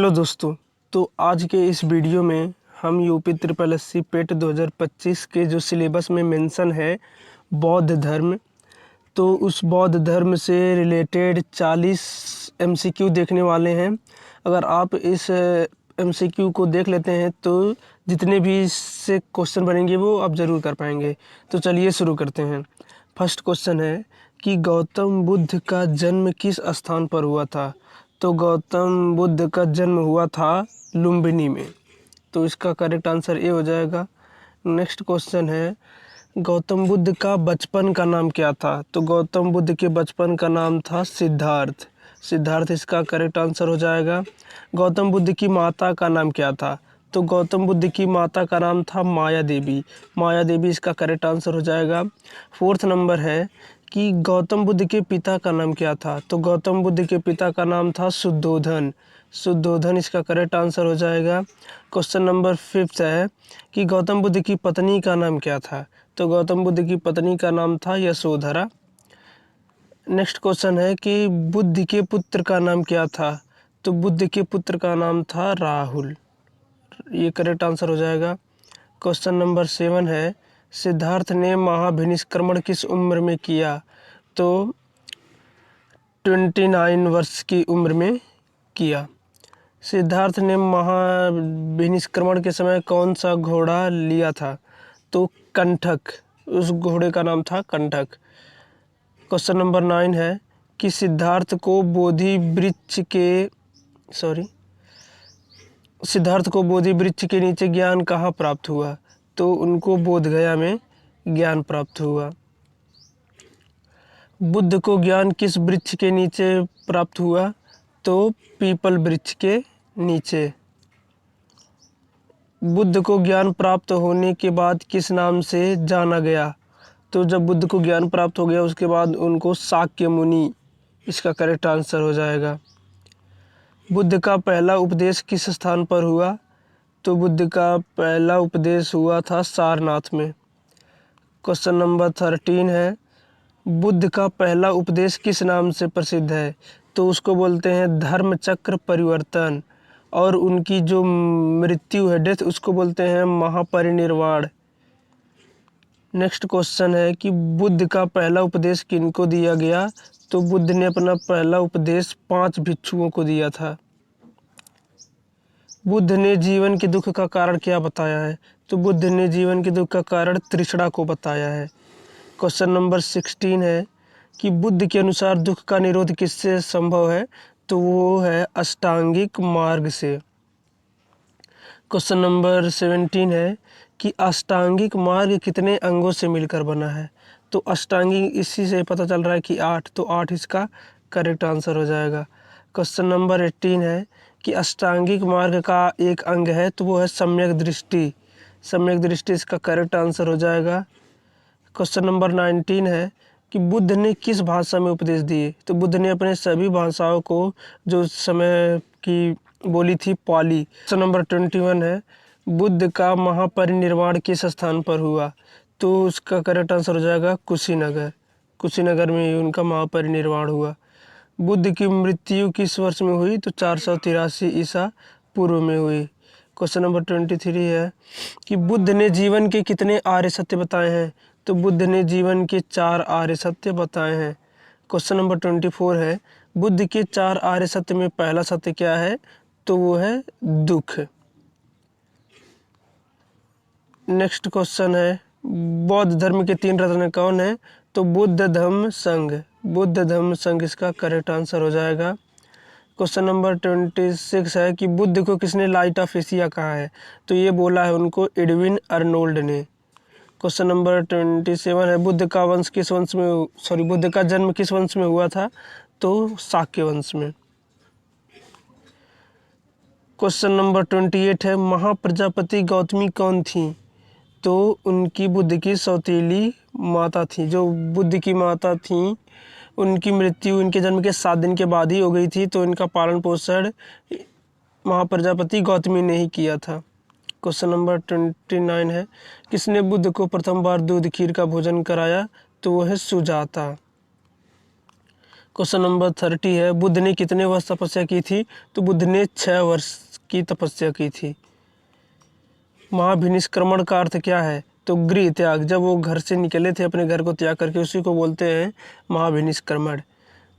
Hello दोस्तों। तो आज के इस वीडियो में हम यूपी ट्रिपल एस सी पेट 2025 के जो सिलेबस में मेंशन है बौद्ध धर्म, तो उस बौद्ध धर्म से रिलेटेड 40 एमसीक्यू देखने वाले हैं। अगर आप इस एमसीक्यू को देख लेते हैं तो जितने भी इससे क्वेश्चन बनेंगे वो आप ज़रूर कर पाएंगे। तो चलिए शुरू करते हैं। फर्स्ट क्वेश्चन है कि गौतम बुद्ध का जन्म किस स्थान पर हुआ था। तो गौतम बुद्ध का जन्म हुआ था लुम्बिनी में, तो इसका करेक्ट आंसर ए हो जाएगा। नेक्स्ट क्वेश्चन है गौतम बुद्ध का बचपन का नाम क्या था। तो गौतम बुद्ध के बचपन का नाम था सिद्धार्थ। सिद्धार्थ इसका करेक्ट आंसर हो जाएगा। गौतम बुद्ध की माता का नाम क्या था। तो गौतम बुद्ध की माता का नाम था माया देवी। माया देवी इसका करेक्ट आंसर हो जाएगा। फोर्थ नंबर है कि गौतम बुद्ध के पिता का नाम क्या था। तो गौतम बुद्ध के पिता का नाम था शुद्धोधन। शुद्धोधन इसका करेक्ट आंसर हो जाएगा। क्वेश्चन नंबर 5 है कि गौतम बुद्ध की पत्नी का नाम क्या था। तो गौतम बुद्ध की पत्नी का नाम था यशोधरा। नेक्स्ट क्वेश्चन है कि बुद्ध के पुत्र का नाम क्या था। तो बुद्ध के पुत्र का नाम था राहुल। ये करेक्ट आंसर हो जाएगा। क्वेश्चन नंबर 7 है सिद्धार्थ ने महाभिनिष्क्रमण किस उम्र में किया। तो 29 वर्ष की उम्र में किया। सिद्धार्थ ने महाभिनिष्क्रमण के समय कौन सा घोड़ा लिया था। तो कंठक, उस घोड़े का नाम था कंठक। क्वेश्चन नंबर 9 है कि सिद्धार्थ को बोधि वृक्ष के नीचे ज्ञान कहाँ प्राप्त हुआ। तो उनको बोधगया में ज्ञान प्राप्त हुआ। बुद्ध को ज्ञान किस वृक्ष के नीचे प्राप्त हुआ। तो पीपल वृक्ष के नीचे। बुद्ध को ज्ञान प्राप्त होने के बाद किस नाम से जाना गया। तो जब बुद्ध को ज्ञान प्राप्त हो गया उसके बाद उनको शाक्य मुनि, इसका करेक्ट आंसर हो जाएगा। बुद्ध का पहला उपदेश किस स्थान पर हुआ। तो बुद्ध का पहला उपदेश हुआ था सारनाथ में। क्वेश्चन नंबर 13 है बुद्ध का पहला उपदेश किस नाम से प्रसिद्ध है। तो उसको बोलते हैं धर्म चक्र परिवर्तन, और उनकी जो मृत्यु है डेथ उसको बोलते हैं महापरिनिर्वाण। नेक्स्ट क्वेश्चन है कि बुद्ध का पहला उपदेश किनको दिया गया। तो बुद्ध ने अपना पहला उपदेश 5 भिक्षुओं को दिया था। बुद्ध ने जीवन के दुख का कारण क्या बताया है। तो बुद्ध ने जीवन के दुख का कारण तृष्णा को बताया है। क्वेश्चन नंबर 16 है कि बुद्ध के अनुसार दुख का निरोध किससे संभव है। तो वो है अष्टांगिक मार्ग से। क्वेश्चन नंबर 17 है कि अष्टांगिक मार्ग कितने अंगों से मिलकर बना है। तो अष्टांगिक इसी से पता चल रहा है कि 8, तो 8 इसका करेक्ट आंसर हो जाएगा। क्वेश्चन नंबर 18 है कि अष्टांगिक मार्ग का एक अंग है, तो वो है सम्यक दृष्टि। सम्यक दृष्टि इसका करेक्ट आंसर हो जाएगा। क्वेश्चन नंबर 19 है कि बुद्ध ने किस भाषा में उपदेश दिए। तो बुद्ध ने अपने सभी भाषाओं को जो समय की बोली थी पाली। क्वेश्चन नंबर 21 है बुद्ध का महापरिनिर्वाण किस स्थान पर हुआ। तो उसका करेक्ट आंसर हो जाएगा कुशीनगर। कुशीनगर में ही उनका महापरिनिर्वाण हुआ। बुद्ध की मृत्यु किस वर्ष में हुई। तो 483 ईसा पूर्व में हुई। क्वेश्चन नंबर 23 है कि बुद्ध ने जीवन के कितने आर्य सत्य बताए हैं। तो बुद्ध ने जीवन के 4 आर्य सत्य बताए हैं। क्वेश्चन नंबर 24 है बुद्ध के 4 आर्य सत्य में पहला सत्य क्या है। तो वो है दुख। नेक्स्ट क्वेश्चन है बौद्ध धर्म के 3 रत्न कौन है। तो बुद्ध धम्म संघ। बुद्ध धम्म संघ इसका करेक्ट आंसर हो जाएगा। क्वेश्चन नंबर 26 है कि बुद्ध को किसने लाइट ऑफ एशिया कहा है। तो ये बोला है उनको एडविन अर्नोल्ड ने। क्वेश्चन नंबर 27 है बुद्ध का जन्म किस वंश में हुआ था। तो शाक्य वंश में। क्वेश्चन नंबर 28 है महाप्रजापति गौतमी कौन थी। तो उनकी बुद्ध की सौतेली माता थी। जो बुद्ध की माता थी उनकी मृत्यु इनके जन्म के 7 दिन के बाद ही हो गई थी, तो इनका पालन पोषण महाप्रजापति गौतमी ने ही किया था। क्वेश्चन नंबर 29 है किसने बुद्ध को प्रथम बार दूध खीर का भोजन कराया। तो वो है सुजाता। क्वेश्चन नंबर 30 है, बुद्ध ने कितने वर्ष तपस्या की थी? तो बुद्ध ने 6 वर्ष की तपस्या की थी। महाभिनिष्क्रमण का अर्थ क्या है? तो गृह त्याग। जब वो घर से निकले थे अपने घर को त्याग करके, उसी को बोलते हैं महाभिनिष्क्रमण।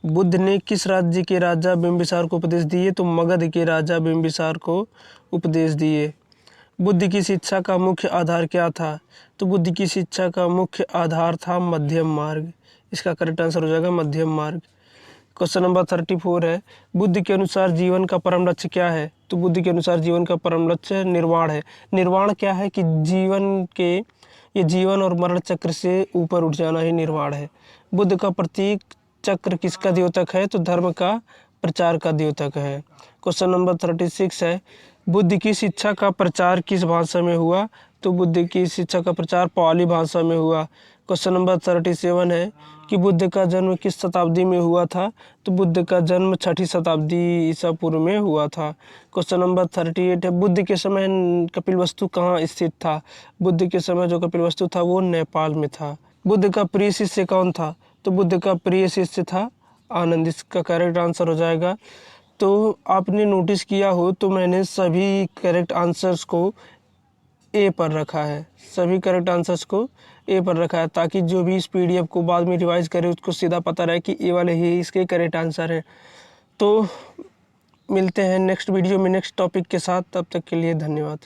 बुद्ध ने किस राज्य के राजा बिंबिसार को उपदेश दिए? तो मगध के राजा बिंबिसार को उपदेश दिए। बुद्ध की शिक्षा का मुख्य आधार क्या था? तो बुद्ध की शिक्षा का मुख्य आधार था मध्यम मार्ग। इसका करेक्ट आंसर हो जाएगा मध्यम मार्ग। क्वेश्चन नंबर 34 है, बुद्ध के अनुसार जीवन का परम लक्ष्य क्या है? तो बुद्ध के अनुसार जीवन का परम लक्ष्य निर्वाण है। निर्वाण क्या है? कि ये जीवन और मरण चक्र से ऊपर उठ जाना ही निर्वाण है। बुद्ध का प्रतीक चक्र किसका द्योतक है? तो धर्म का प्रचार का द्योतक है। क्वेश्चन नंबर 36 है, बुद्ध की शिक्षा का प्रचार किस भाषा में हुआ? तो बुद्ध की शिक्षा का प्रचार पाली भाषा में हुआ। क्वेश्चन नंबर 37 है कि बुद्ध का जन्म किस शताब्दी में हुआ था? तो बुद्ध का जन्म 6ठी शताब्दी ईसा पूर्व में हुआ था। क्वेश्चन नंबर 38 है, बुद्ध के समय कपिलवस्तु कहाँ स्थित था? बुद्ध के समय जो कपिलवस्तु था वो नेपाल में था। बुद्ध का प्रिय शिष्य कौन था? तो बुद्ध का प्रिय शिष्य था आनंद। इसका करेक्ट आंसर हो जाएगा। तो आपने नोटिस किया हो तो मैंने सभी करेक्ट आंसर्स को ए पर रखा है, सभी करेक्ट आंसर्स को ए पर रखा है, ताकि जो भी इस पीडीएफ को बाद में रिवाइज करे उसको सीधा पता रहे कि ए वाले ही इसके करेक्ट आंसर हैं। तो मिलते हैं नेक्स्ट वीडियो में नेक्स्ट टॉपिक के साथ, तब तक के लिए धन्यवाद।